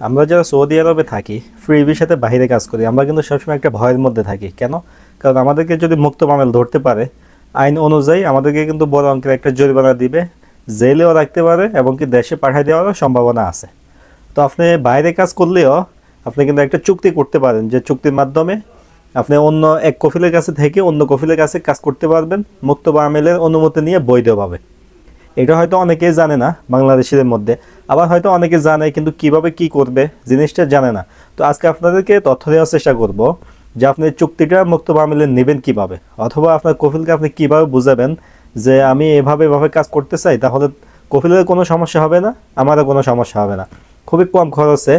আমরা যারা সৌদি আরবে থাকি ফ্রি ভিসাতে বাইরে কাজ করি আমরা কিন্তু সবসময় একটা ভয়ের মধ্যে থাকি। কেন? কারণ আমাদেরকে যদি মুক্ত মামলা ধরতে পারে আইন অনুযায়ী আমাদেরকে কিন্তু বড় অঙ্কের একটা জরিমানা দিবে, জেলেও রাখতে পারে এবং কি দেশে পাঠিয়ে দেওয়ারও সম্ভাবনা আছে। তো আপনি বাইরে কাজ করলেও আপনি কিন্তু একটা চুক্তি করতে পারেন, যে চুক্তির মাধ্যমে আপনি অন্য এক কফিলের কাছে থেকে অন্য কফিলের কাছে কাজ করতে পারবেন মুক্ত মামলার অনুমতি নিয়ে বৈধভাবে। এটা হয়তো অনেকেই জানে না বাংলাদেশিদের মধ্যে, আবার হয়তো অনেকে জানে কিন্তু কিভাবে কি করবে জিনিসটা জানে না। তো আজকে আপনাদেরকে তথ্য দেওয়ার চেষ্টা করব যে আপনি চুক্তিটা মুক্ত মামলায় নেবেন কিভাবে, অথবা আপনার কফিলকে আপনি কিভাবে বুঝাবেন যে আমি এভাবে কাজ করতে চাই, তাহলে কফিলের কোনো সমস্যা হবে না, আমারও কোনো সমস্যা হবে না। খুবই কম খরচে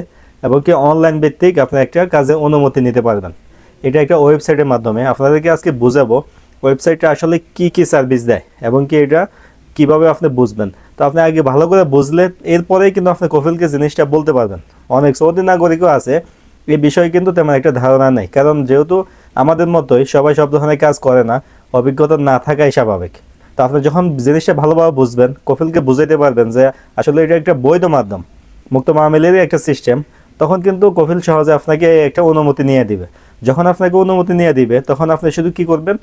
এবং কি অনলাইন ভিত্তিক আপনি একটা কাজে অনুমতি নিতে পারবেন। এটা একটা ওয়েবসাইটের মাধ্যমে আপনাদেরকে আজকে বুঝাবো ওয়েবসাইটটা আসলে কি কি সার্ভিস দেয় এবং কি এটা কিভাবে আপনি বুঝবেন। তো আপনি আগে ভালো করে বুঝলে এরপরেই কিন্তু আপনি কফিলকে জিনিসটা বলতে পারবেন। অনেক সৌদি নাগরিকও আছে এই বিষয়ে কিন্তু তেমন একটা ধারণা নেই, কারণ যেহেতু আমাদের মতোই সবাই সব ধরনের কাজ করে না, অভিজ্ঞতা না থাকাই স্বাভাবিক। তো আপনি যখন জিনিসটা ভালোভাবে বুঝবেন, কফিলকে বুঝাইতে পারবেন যে আসলে এটা একটা বৈধ মাধ্যম, মুক্ত মামলারই একটা সিস্টেম, তখন কিন্তু কফিল সহজে আপনাকে একটা অনুমতি নিয়ে দিবে। যখন আপনাকে অনুমতি নিয়ে দিবে তখন আপনি শুধু কি করবেন,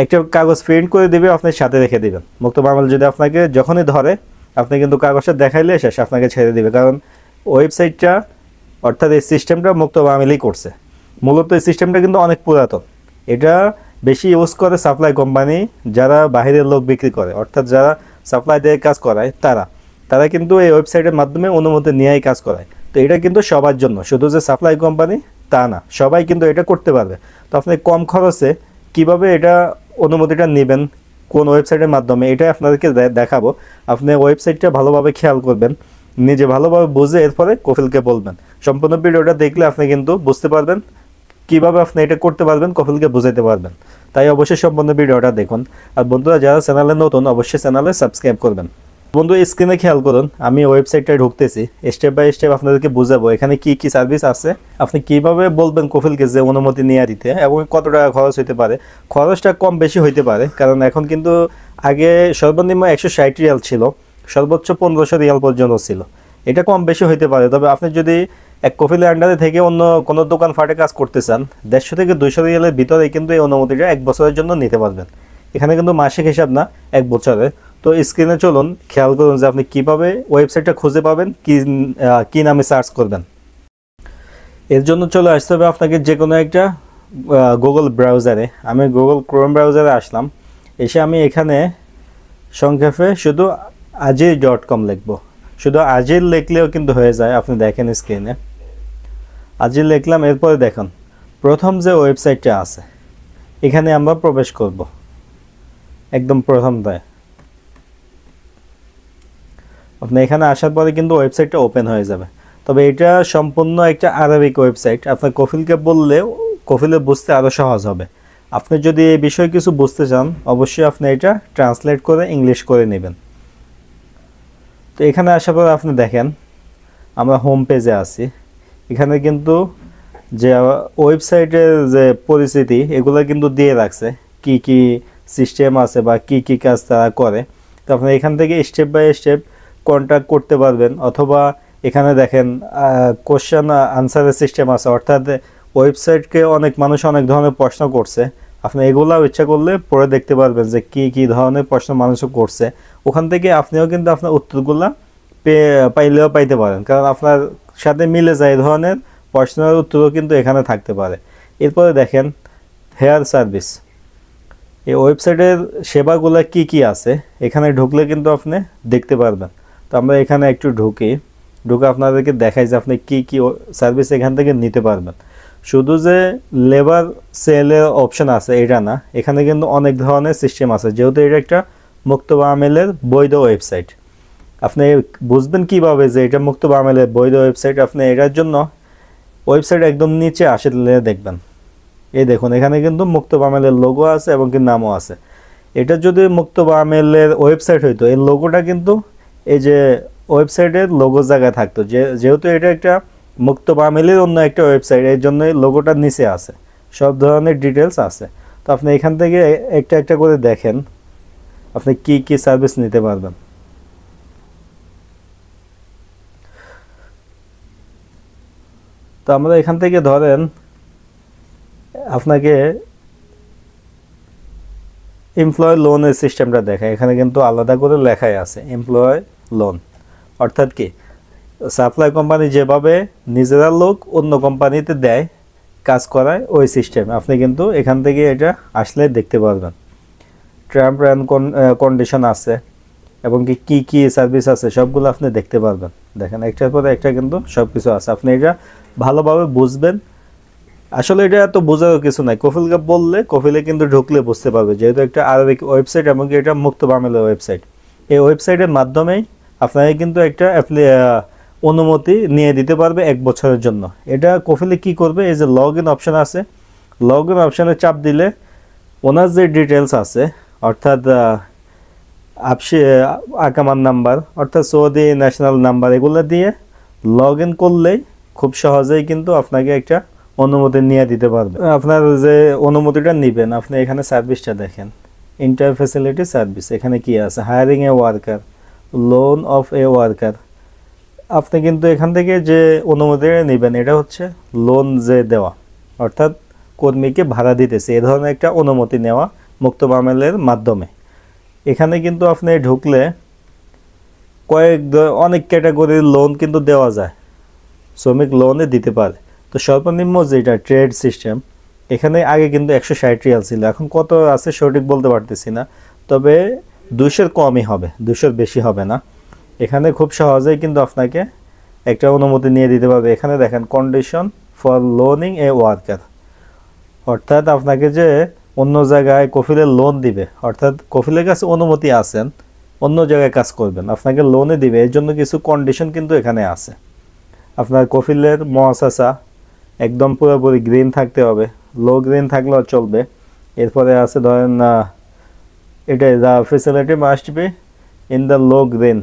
একটা কাগজ প্রিন্ট করে দেবে, আপনার সাথে রেখে দেবেন। মুক্ত মামলা যদি আপনাকে যখনই ধরে আপনি কিন্তু কাগজটা দেখাইলে শেষ, আপনাকে ছেড়ে দেবে। কারণ ওয়েবসাইটটা অর্থাৎ এই সিস্টেমটা মুক্ত মামলাই করছে। মূলত এই সিস্টেমটা কিন্তু অনেক পুরাতন। এটা বেশি ইউজ করে সাপ্লাই কোম্পানি, যারা বাইরের লোক বিক্রি করে, অর্থাৎ যারা সাপ্লাই দিয়ে কাজ করায় তারা কিন্তু এই ওয়েবসাইটের মাধ্যমে অনুমতি নিয়েই কাজ করায়। তো এটা কিন্তু সবার জন্য, শুধু যে সাপ্লাই কোম্পানি তা না, সবাই কিন্তু এটা করতে পারবে। তো আপনি কম খরচে কিভাবে এটা অনুমতিটা নেবেন, কোন ওয়েবসাইটের মাধ্যমে, এটাই আপনাদেরকে দেখাবো। আপনি ওয়েবসাইটটা ভালোভাবে খেয়াল করবেন, নিজে ভালোভাবে বুঝে এরপরে কফিলকে বলবেন। সম্পূর্ণ ভিডিওটা দেখলে আপনি কিন্তু বুঝতে পারবেন কিভাবে আপনি এটা করতে পারবেন, কফিলকে বুঝাইতে পারবেন। তাই অবশ্যই সম্পূর্ণ ভিডিওটা দেখুন। আর বন্ধুরা যারা চ্যানেলে নতুন অবশ্যই চ্যানেলে সাবস্ক্রাইব করবেন। বন্ধু স্ক্রিনে খেয়াল করুন, আমি ওয়েবসাইটটায় ঢুকতেছি, স্টেপ বাই স্টেপ আপনাদেরকে বুঝাবো এখানে কি কি সার্ভিস আছে, আপনি কিভাবে বলবেন কফিলকে যে অনুমতি নিয়ে দিতে, এবং কত টাকা খরচ হতে পারে। খরচটা কম বেশি হইতে পারে, কারণ এখন কিন্তু আগে সর্বনিম্ন 160 রিয়াল ছিল, সর্বোচ্চ 1500 রিয়াল পর্যন্ত ছিল। এটা কম বেশি হইতে পারে, তবে আপনি যদি এক কফিলের আন্ডারে থেকে অন্য কোনো দোকান ফাটে কাজ করতে চান 150 থেকে 200 রিয়ালের ভিতরে কিন্তু এই অনুমতিটা 1 বছরের জন্য নিতে পারবেন। এখানে কিন্তু মাসিক হিসাব না, 1 বছরে। তো স্ক্রিনে চলুন, খেয়াল করুন যে আপনি কিভাবে ওয়েবসাইটটা খুঁজে পাবেন, কি নামে সার্চ করবেন। এর জন্য চলে আসতে হবে আপনাকে যে কোনো একটা গুগল ব্রাউজারে। আমি গুগল ক্রোম ব্রাউজারে আসলাম, এসে আমি এখানে সংক্ষেপে শুধু আজির.com লিখব। শুধু আজির লিখলেও কিন্তু হয়ে যায়, আপনি দেখেন স্ক্রিনে আজির লিখলাম। এরপরে দেখুন প্রথম যে ওয়েবসাইটটা আছে এখানে আমরা প্রবেশ করব, একদম প্রথমটায়। আপনি এখানে আসার পরে কিন্তু ওয়েবসাইটটা ওপেন হয়ে যাবে, তবে এটা সম্পূর্ণ একটা আরবিক ওয়েবসাইট। আপনার কফিলকে বললে কফিলে বুঝতে আরও সহজ হবে। আপনি যদি এই বিষয়ে কিছু বুঝতে চান অবশ্যই আপনি এটা ট্রান্সলেট করে ইংলিশ করে নেবেন। তো এখানে আসার পর আপনি দেখেন আমরা হোম পেজে আছি। এখানে কিন্তু যে ওয়েবসাইটের যে পরিচিতি এগুলো কিন্তু দিয়ে রাখছে, কি কি সিস্টেম আছে বা কি কি কাজ তারা করে। তো আপনি এখান থেকে স্টেপ বাই স্টেপ কন্ট্যাক্ট করতে পারবেন, অথবা এখানে দেখেন কোশ্চেন আনসারের সিস্টেম আছে, অর্থাৎ ওয়েবসাইটকে অনেক মানুষ অনেক ধরনের প্রশ্ন করছে, আপনি এগুলাও ইচ্ছা করলে পড়ে দেখতে পারবেন যে কি কি ধরনের প্রশ্ন মানুষ করছে। ওখান থেকে আপনিও কিন্তু আপনার উত্তরগুলা পাইলেও পাইতে পারেন, কারণ আপনার সাথে মিলে যায় এই ধরনের প্রশ্নের উত্তরও কিন্তু এখানে থাকতে পারে। এরপরে দেখেন হেয়ার সার্ভিস, এই ওয়েবসাইটের সেবাগুলো কি কি আছে এখানে ঢুকলে কিন্তু আপনি দেখতে পারবেন। তো আমরা এখানে একটু ঢুকে আপনাদেরকে দেখাই যে আপনি কি কি সার্ভিস এখান থেকে নিতে পারবেন। শুধু যে লেবার সেলের অপশন আছে এটা না, এখানে কিন্তু অনেক ধরনের সিস্টেম আছে। যেহেতু এটা একটা মুক্ত মামলার বৈধ ওয়েবসাইট, আপনি বুঝবেন কিভাবে যে এটা মুক্ত মামলার বৈধ ওয়েবসাইট। আপনি এটার জন্য ওয়েবসাইট একদম নিচে আসলে দেখবেন, এই দেখুন এখানে কিন্তু মুক্ত মামলার লোগো আছে এবং কি নামও আছে। এটা যদি মুক্ত মামলার ওয়েবসাইট হইতো এই লোগোটা কিন্তু এই যে ওয়েবসাইটের লোগো জায়গায় থাকতো, যেহেতু এটা একটা মুক্ত মামলার অন্য একটা ওয়েবসাইট, এর জন্য লোগোটার নিচে আছে, সব ধরনের ডিটেলস আছে। তো আপনি এখান থেকে একটা একটা করে দেখেন আপনি কি কি সার্ভিস নিতে পারবেন। আমরা এখান থেকে ধরেন আপনাকে এমপ্লয় লোনের সিস্টেমটা দেখায়, এখানে কিন্তু আলাদা করে লেখাই আছে এমপ্লয় লোন। অর্থাৎ কি, সাপ্লাই কোম্পানি যেভাবে নিজেরা লোক অন্য কোম্পানিতে দেয় কাজ করায় ওই সিস্টেম, আপনি কিন্তু এখান থেকে এটা আসলে দেখতে পারবেন। টার্ম অ্যান্ড কন্ডিশন আছে এবং কি কি সার্ভিস আছে সবগুলো আপনি দেখতে পারবেন। দেখেন একটার পরে একটা কিন্তু সব কিছু আছে, আপনি এটা ভালোভাবে বুঝবেন। আসলে এটা এত বোঝারও কিছু নাই, কফিলকে বললে কফিলে কিন্তু ঢুকলে বুঝতে পারবে, যেহেতু একটা আরবিক ওয়েবসাইট এবং এটা মুক্ত বামেলের ওয়েবসাইট। এই ওয়েবসাইটের মাধ্যমেই আপনাকে কিন্তু একটা অনুমতি নিয়ে দিতে পারবে 1 বছরের জন্য। এটা কফিলে কি করবে, এই যে লগ ইন অপশান আছে, লগ ইন অপশানে চাপ দিলে ওনার যে ডিটেলস আছে অর্থাৎ আকামার নাম্বার অর্থাৎ সৌদি ন্যাশনাল নাম্বার এগুলো দিয়ে লগ ইন করলেই খুব সহজেই কিন্তু আপনাকে একটা অনুমতি নিয়ে দিতে পারবে। আপনার যে অনুমতিটা নেবেন আপনি এখানে সার্ভিসটা দেখেন, ইন্টার ফ্যাসিলিটি সার্ভিস, এখানে কি আছে, hiring A worker, loan of A worker. আপনি কিন্তু এখান থেকে যে অনুমতিটা নেবেন এটা হচ্ছে লোন যে দেওয়া, অর্থাৎ কর্মীকে ভাড়া দিতেছে এ ধরনের একটা অনুমতি নেওয়া মুক্ত বামেলের মাধ্যমে। এখানে কিন্তু আপনি ঢুকলে অনেক ক্যাটাগরির লোন কিন্তু দেওয়া যায়, শ্রমিক লোনে দিতে পারে। তো সর্বনিম্ন যেটা ট্রেড সিস্টেম, এখানে আগে কিন্তু 160 রিয়াল ছিল, এখন কত আছে সঠিক বলতে পারতেছি না, তবে 200-র কমই হবে, 200-র বেশি হবে না। এখানে খুব সহজেই কিন্তু আপনাকে একটা অনুমতি নিয়ে দিতে পারবে। এখানে দেখেন কন্ডিশন ফর লোনিং এ ওয়ার্কার, অর্থাৎ আপনাকে যে অন্য জায়গায় কফিলের লোন দিবে, অর্থাৎ কফিলের কাছে অনুমতি আছেন অন্য জায়গায় কাজ করবেন, আপনাকে লোনে দিবে, এর জন্য কিছু কন্ডিশন কিন্তু এখানে আছে। আপনার কফিলের মুআসাসা একদম পুরোপুরি গ্রিন থাকতে হবে, লো গ্রিন থাকলেও চলবে। এরপরে আছে ধরেন এটাই the facility must be in the low green,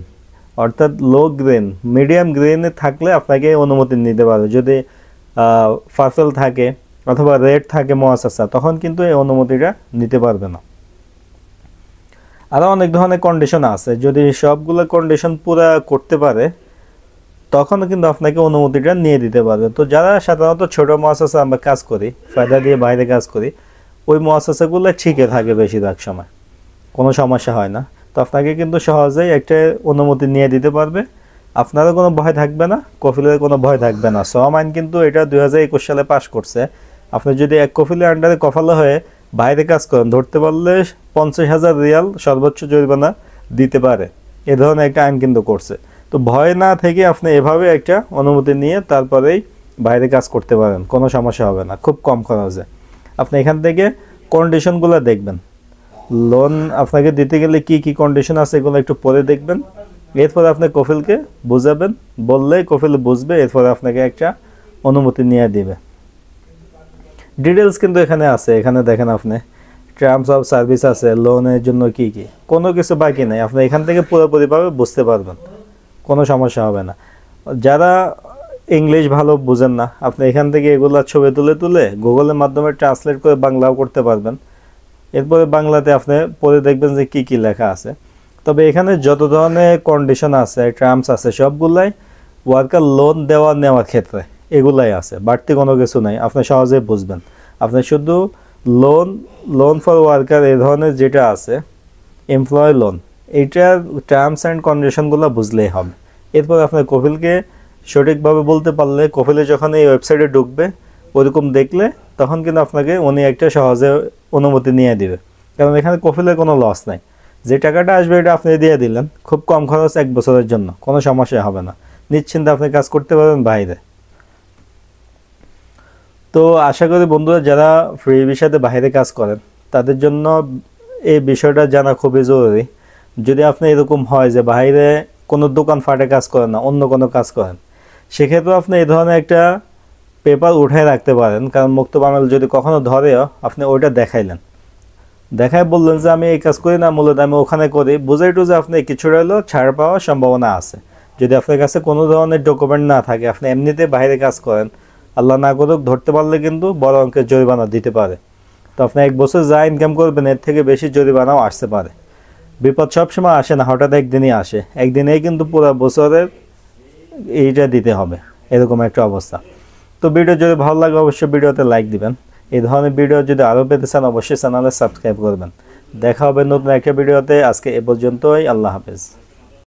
অর্থাৎ লো গ্রিন মিডিয়াম গ্রিনে থাকলে আপনাকে অনুমতি নিতে পারবে। যদি ফাসল থাকে অথবা রেড থাকে মুআসাসা তখন কিন্তু এই অনুমতিটা নিতে পারবে না। আরও অনেক ধরনের কন্ডিশন আছে, যদি সবগুলো কন্ডিশন পুরা করতে পারে তখন কিন্তু আপনাকে অনুমতিটা নিয়ে দিতে পারবে। তো যারা সাধারণত ছোটো মুআসাসা আমরা কাজ করি, ফায়দা দিয়ে বাইরে কাজ করি, ওই মুআসাসাগুলো ঠিকই থাকে বেশিরভাগ সময়, কোনো সমস্যা হয় না। তো আপনাকে কিন্তু সহজেই একটা অনুমতি নিয়ে দিতে পারবে, আপনারও কোনো ভয় থাকবে না, কফিলের কোনো ভয় থাকবে না। শ্রম আইন কিন্তু এটা 2021 সালে পাস করছে। আপনি যদি এক কফিলের আন্ডারে কফালো হয়ে বাইরে কাজ করেন, ধরতে পারলে 50,000 রিয়াল সর্বোচ্চ জরিমানা দিতে পারে, এ ধরনের একটা আইন কিন্তু করছে। তো ভয় না থেকে আপনি এভাবে একটা অনুমতি নিয়ে তারপরেই বাইরে কাজ করতে পারেন, কোনো সমস্যা হবে না, খুব কম খরচে। আপনি এখান থেকে কন্ডিশনগুলো দেখবেন, লোন আপনাকে দিতে গেলে কি কি কন্ডিশন আছে এগুলো একটু পরে দেখবেন। এরপরে আপনি কফিলকে বুঝাবেন, বললেই কফিল বুঝবে, এরপরে আপনাকে একটা অনুমতি নিয়ে দিবে। ডিটেলস কিন্তু এখানে আছে, এখানে দেখেন আপনি টার্মস অফ সার্ভিস আছে, লোনের জন্য কি কি, কোনো কিছু বাকি নাই, আপনি এখান থেকে পুরোপুরিভাবে বুঝতে পারবেন, কোনো সমস্যা হবে না। যারা ইংলিশ ভালো বুঝেন না, আপনি এখান থেকে এগুলো ছবি তুলে তুলে গুগলের মাধ্যমে ট্রান্সলেট করে বাংলাও করতে পারবেন। এরপরে বাংলাতে আপনি পড়ে দেখবেন যে কি কি লেখা আছে। তবে এখানে যত ধরনের কন্ডিশন আছে, টার্মস আছে, সবগুলাই ওয়ার্কার লোন দেওয়া নেওয়ার ক্ষেত্রে এগুলাই আছে, বাড়তি কোনো কিছু নাই, আপনি সহজেই বুঝবেন। আপনি শুধু লোন ফর ওয়ার্কার এই ধরনের যেটা আছে এমপ্লয় লোন, এইটার টার্মস অ্যান্ড কন্ডিশনগুলো বুঝলেই হবে। এরপর আপনার কফিলকে সঠিকভাবে বলতে পারলে, কফিলে যখন এই ওয়েবসাইটে ঢুকবে ওইরকম দেখলে তখন কিন্তু আপনাকে উনি একটা সহজে অনুমতি নিয়ে দিবে, কারণ এখানে কফিলের কোনো লস নাই। যে টাকাটা আসবে এটা আপনি দিয়ে দিলেন, খুব কম খরচ, 1 বছরের জন্য, কোনো সমস্যা হবে না, নিশ্চিন্তে আপনি কাজ করতে পারবেন বাইরে। তো আশা করি বন্ধুরা যারা ফ্রি ভিসাতে বাইরে কাজ করেন তাদের জন্য এই বিষয়টা জানা খুবই জরুরি। যদি আপনি এরকম হয় যে বাইরে কোনো দোকান ফাটে কাজ করেন না, অন্য কোনো কাজ করেন, সেক্ষেত্রে আপনি এই ধরনের একটা পেপার উঠে রাখতে পারেন, কারণ মুক্ত বামেল যদি কখনো ধরেও আপনি ওইটা দেখাইলেন, দেখায় বললেন যে আমি এই কাজ করি না, মূলত আমি ওখানে করি, বুঝাই টু যে আপনি কিছুটা হলেও ছাড় পাওয়ার সম্ভাবনা আছে। যদি আপনার কাছে কোনো ধরনের ডকুমেন্ট না থাকে, আপনি এমনিতে বাইরে কাজ করেন, আল্লাহ না করুক ধরতে পারলে কিন্তু বড় অঙ্কের জরিমানা দিতে পারে। তো আপনি 1 বছর যা ইনকাম করবেন এর থেকে বেশি জরিমানাও আসতে পারে। বিপদ সবসময় আসে না, হঠাৎ একদিনই আসে, একদিনেই কিন্তু পুরো বছরের এইটা দিতে হবে, এরকম একটা অবস্থা। তো ভিডিও যদি ভালো লাগে অবশ্যই ভিডিওতে লাইক দিবেন। এই ধরনের ভিডিও যদি আরও পেতে চান অবশ্যই চ্যানেলে সাবস্ক্রাইব করবেন। দেখা হবে নতুন একটা ভিডিওতে। আজকে এ পর্যন্তই। আল্লাহ হাফেজ।